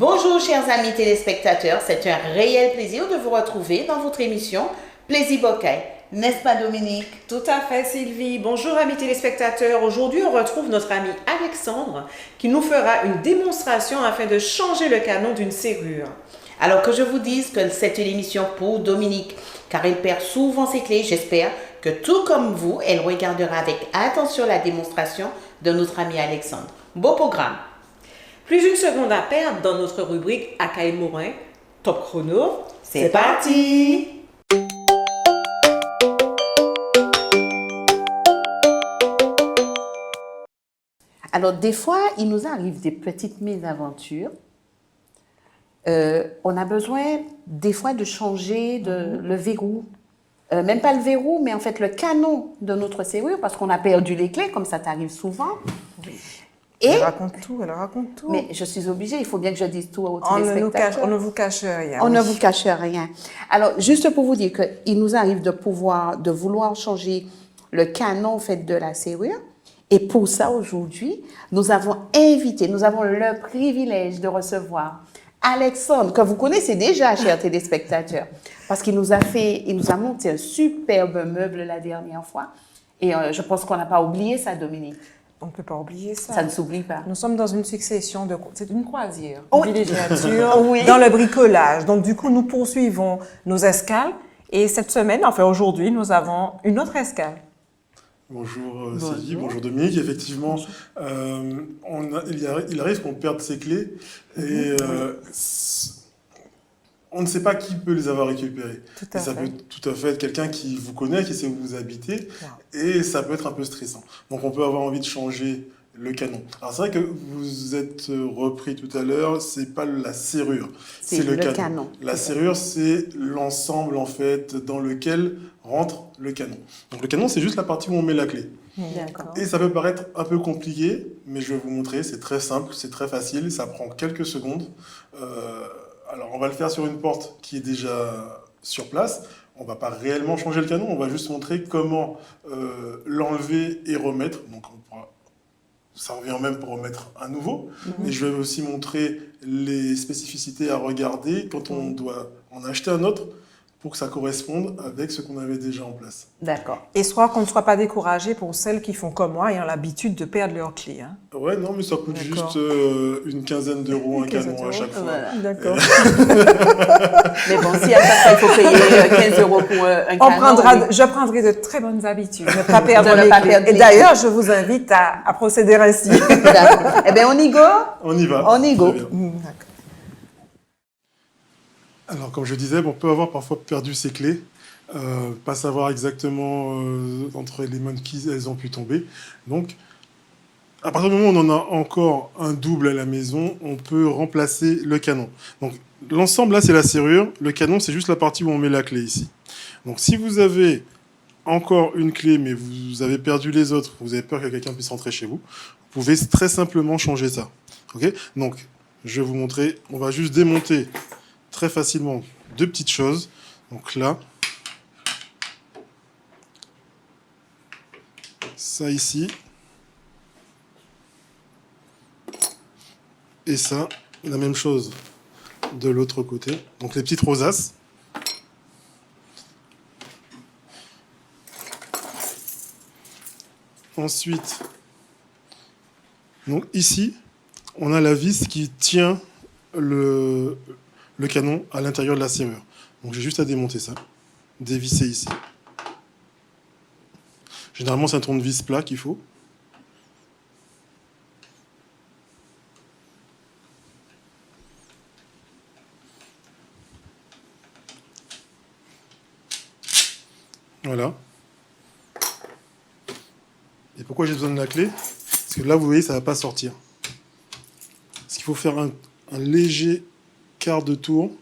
Bonjour chers amis téléspectateurs, c'est un réel plaisir de vous retrouver dans votre émission Plaisir Bocaille. N'est-ce pas Dominique? Tout à fait Sylvie. Bonjour amis téléspectateurs. Aujourd'hui on retrouve notre ami Alexandre qui nous fera une démonstration afin de changer le canon d'une serrure. Alors que je vous dise que c'est une émission pour Dominique car il perd souvent ses clés, j'espère que tout comme vous, elle regardera avec attention la démonstration de notre ami Alexandre. Beau programme. Plus d'une seconde à perdre dans notre rubrique Akaï Morin. Top chrono. C'est parti! Alors, des fois, il nous arrive des petites mésaventures. On a besoin, des fois, de changer le verrou. Même pas le verrou, mais en fait, le canon de notre serrure, parce qu'on a perdu les clés, comme ça t'arrive souvent. Et elle raconte tout. Mais je suis obligée, il faut bien que je dise tout aux téléspectateurs. On ne vous cache rien. On ne vous cache rien. Alors, juste pour vous dire qu'il nous arrive de vouloir changer le canon en fait, de la serrure. Et pour ça, aujourd'hui, nous avons le privilège de recevoir Alexandre, que vous connaissez déjà, chers téléspectateurs, parce qu'il nous a monté un superbe meuble la dernière fois. Et je pense qu'on n'a pas oublié ça, Dominique. On ne peut pas oublier ça. Ça ne s'oublie pas. Nous sommes dans une succession c'est une croisière, Oui. une villégiature, Oui. dans le bricolage. Donc, du coup, nous poursuivons nos escales. Et cette semaine, enfin aujourd'hui, nous avons une autre escale. Bonjour Sylvie, bonjour Dominique. Effectivement, il arrive qu'on perde ses clés et on ne sait pas qui peut les avoir récupérées. Ça peut tout à fait être quelqu'un qui vous connaît, qui sait où vous habitez, et ça peut être un peu stressant. Donc on peut avoir envie de changer le canon. Alors c'est vrai que vous êtes repris tout à l'heure, c'est pas la serrure, c'est le canon. La serrure, c'est l'ensemble en fait dans lequel rentre le canon. Donc le canon, c'est juste la partie où on met la clé. Et ça peut paraître un peu compliqué, mais je vais vous montrer, c'est très simple, c'est très facile, ça prend quelques secondes. Alors on va le faire sur une porte qui est déjà sur place. On ne va pas réellement changer le canon, on va juste montrer comment l'enlever et remettre. Donc ça revient même pour remettre un nouveau. Et je vais aussi montrer les spécificités à regarder quand on doit en acheter un autre pour que ça corresponde avec ce qu'on avait déjà en place. D'accord. Et qu'on ne soit pas découragé pour celles qui font comme moi et ont l'habitude de perdre leurs clés. Hein. Ouais, non, mais ça coûte juste une quinzaine d'euros un canon à chaque fois. Voilà. D'accord. Mais bon, si à chaque fois il faut payer 15 euros pour un canon... Je prendrai de très bonnes habitudes, ne pas perdre les clés. Et d'ailleurs, je vous invite à procéder ainsi. D'accord. Eh bien, on y go? On y va. On y go. D'accord. Alors, comme je disais, on peut avoir parfois perdu ses clés, pas savoir exactement entre les mains de qui elles ont pu tomber. Donc, à partir du moment où on en a encore un double à la maison, on peut remplacer le canon. Donc, l'ensemble, là, c'est la serrure. Le canon, c'est juste la partie où on met la clé ici. Donc, si vous avez encore une clé, mais vous avez perdu les autres, vous avez peur que quelqu'un puisse rentrer chez vous, vous pouvez très simplement changer ça. Okay ? Donc, je vais vous montrer. On va juste démonter très facilement deux petites choses. Donc là, ça ici, et ça, la même chose de l'autre côté. Donc les petites rosaces. Ensuite, donc ici, on a la vis qui tient le canon à l'intérieur de la serrure. Donc j'ai juste à démonter ça, dévisser ici. Généralement, c'est un tournevis plat qu'il faut. Voilà. Et pourquoi j'ai besoin de la clé? Parce que là, vous voyez, ça ne va pas sortir. Parce qu'il faut faire un léger quart de tour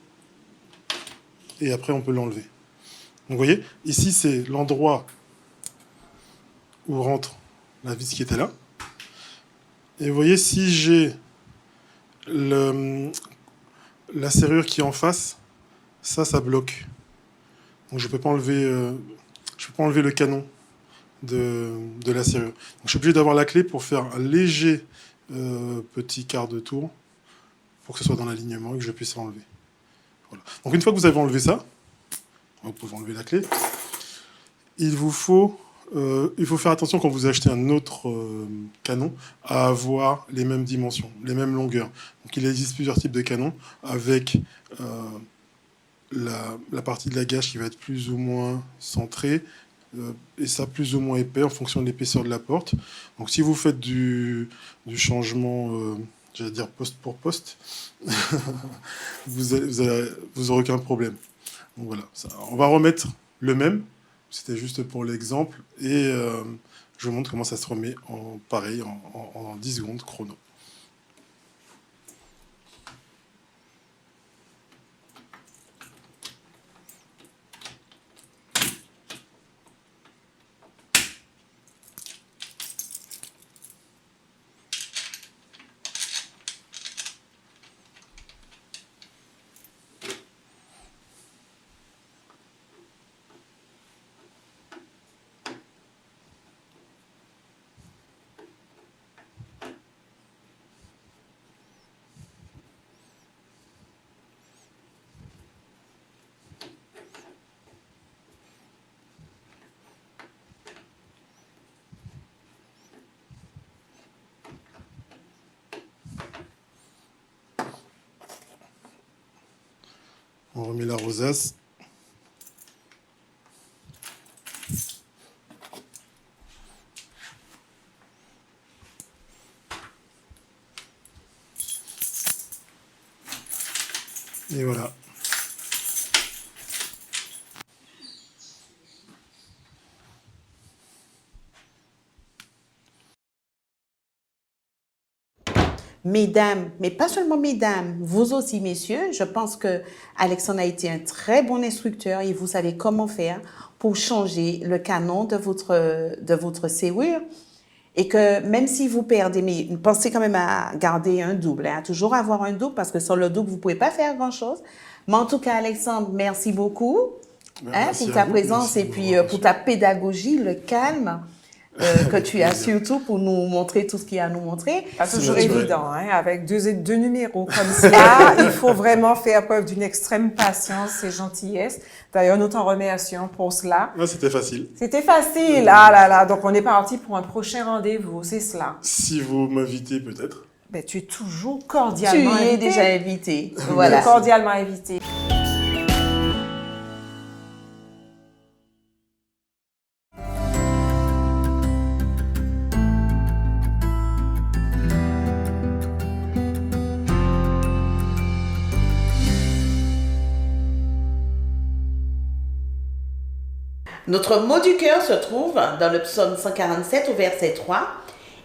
et après on peut l'enlever. Donc vous voyez, ici c'est l'endroit où rentre la vis qui était là. Et vous voyez, si j'ai la serrure qui est en face, ça bloque. Donc je peux pas enlever le canon de la serrure. Donc je suis obligé d'avoir la clé pour faire un léger petit quart de tour pour que ce soit dans l'alignement et que je puisse enlever. Voilà. Donc une fois que vous avez enlevé ça, vous pouvez enlever la clé, il faut faire attention quand vous achetez un autre canon à avoir les mêmes dimensions, les mêmes longueurs. Donc il existe plusieurs types de canons avec la partie de la gâche qui va être plus ou moins centrée et ça plus ou moins épais en fonction de l'épaisseur de la porte. Donc si vous faites du changement, j'allais dire poste pour poste, vous aurez aucun problème. Donc voilà, on va remettre le même. C'était juste pour l'exemple. Et je vous montre comment ça se remet pareil en 10 secondes chrono. On remet la rosace. Et voilà. Mesdames, mais pas seulement mesdames, vous aussi messieurs, je pense que Alexandre a été un très bon instructeur et vous savez comment faire pour changer le canon de votre serrure. Et que même si vous perdez, mais pensez quand même à garder un double, à toujours avoir un double parce que sans le double, vous ne pouvez pas faire grand-chose. Mais en tout cas, Alexandre, merci beaucoup pour ta présence et puis pour ta pédagogie, le calme. Que tu as surtout pour nous montrer tout ce qu'il y a à nous montrer. Pas toujours évident, avec deux numéros comme ça. Il faut vraiment faire preuve d'une extrême patience et gentillesse. D'ailleurs, nous t'en remercions pour cela. Là, c'était facile. C'était facile, ah là là. Donc, on est parti pour un prochain rendez-vous, c'est cela. Si vous m'invitez, peut-être. Ben, tu es toujours cordialement invité. Tu y es déjà invité. Voilà. Cordialement invité. Notre mot du cœur se trouve dans le psaume 147 au verset 3.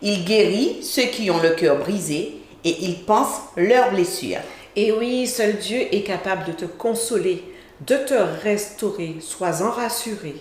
Il guérit ceux qui ont le cœur brisé et il pense leurs blessures. Et oui, seul Dieu est capable de te consoler, de te restaurer. Sois-en rassuré.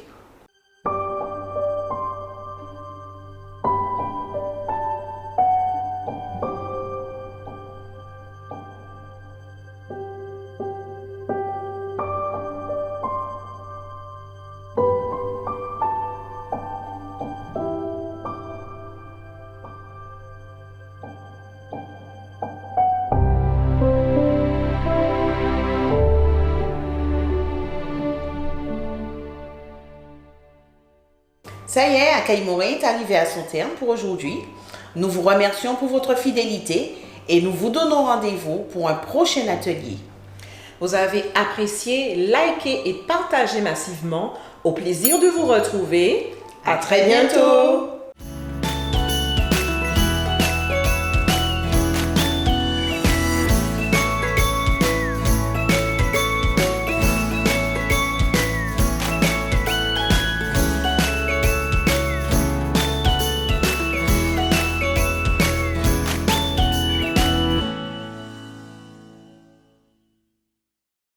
Ça y est, Accueil Morin est arrivé à son terme pour aujourd'hui. Nous vous remercions pour votre fidélité et nous vous donnons rendez-vous pour un prochain atelier. Vous avez apprécié, liké et partagé massivement. Au plaisir de vous retrouver. À très bientôt!